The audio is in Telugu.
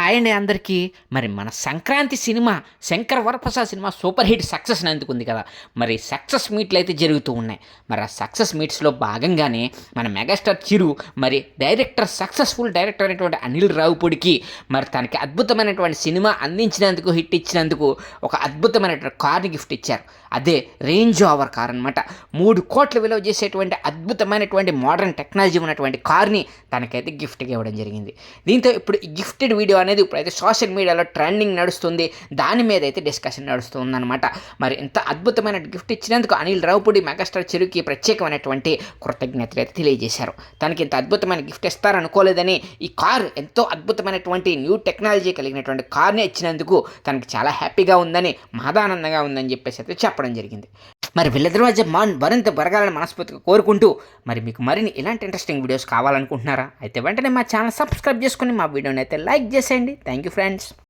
హాయ్ అండి అందరికీ. మరి మన Sankranti cinema 'Shankar Varaprasad' cinema super hit సక్సెస్‌ని అందుకుంది కదా! మరి సక్సెస్ మీట్లు అయితే జరుగుతూ ఉన్నాయి. మరి ఆ సక్సెస్ మీట్స్‌లో భాగంగానే మన మెగాస్టార్ చిరు మరి సక్సెస్‌ఫుల్ డైరెక్టర్ అయినటువంటి అనిల్ రావిపూడికి మరి తనకి అద్భుతమైనటువంటి సినిమా అందించినందుకు, హిట్ ఇచ్చినందుకు ఒక అద్భుతమైనటువంటి కార్‌ని గిఫ్ట్ ఇచ్చారు. అదే రేంజ్ రోవర్ కార్ అనమాట. 3,00,00,000 విలువ చేసేటువంటి అద్భుతమైనటువంటి మోడర్న్ టెక్నాలజీ ఉన్నటువంటి కార్‌ని తనకైతే గిఫ్ట్‌గా ఇవ్వడం జరిగింది. దీంతో ఇప్పుడు ఈ గిఫ్టెడ్ వీడియో అనేది ఇప్పుడైతే సోషల్ మీడియాలో ట్రెండింగ్ నడుస్తుంది. దాని మీద అయితే డిస్కషన్ నడుస్తుందన్నమాట. మరి ఇంత అద్భుతమైన గిఫ్ట్ ఇచ్చినందుకు అనిల్ రావిపూడి మెగాస్టార్ చిరుకి ప్రత్యేకమైనటువంటి కృతజ్ఞతలు అయితే తెలియజేశారు. తనకి ఇంత అద్భుతమైన గిఫ్ట్ ఇస్తారనుకోలేదని, ఈ కారు ఎంతో అద్భుతమైనటువంటి న్యూ టెక్నాలజీ కలిగినటువంటి కార్ని ఇచ్చినందుకు తనకి చాలా హ్యాపీగా ఉందని, మహదానందంగా ఉందని చెప్పేసి అయితే చెప్పడం జరిగింది. మరి వీళ్ళిద్దరి మధ్య మరింత బరగాలని మనస్ఫూర్తిగా కోరుకుంటూ, మరి మీకు మరిన్ని ఇలాంటి ఇంట్రెస్టింగ్ వీడియోస్ కావాలనుకుంటున్నారా? అయితే వెంటనే మా ఛానల్ సబ్స్క్రైబ్ చేసుకుని మా వీడియోని అయితే లైక్ చేసేయండి. Thank you friends.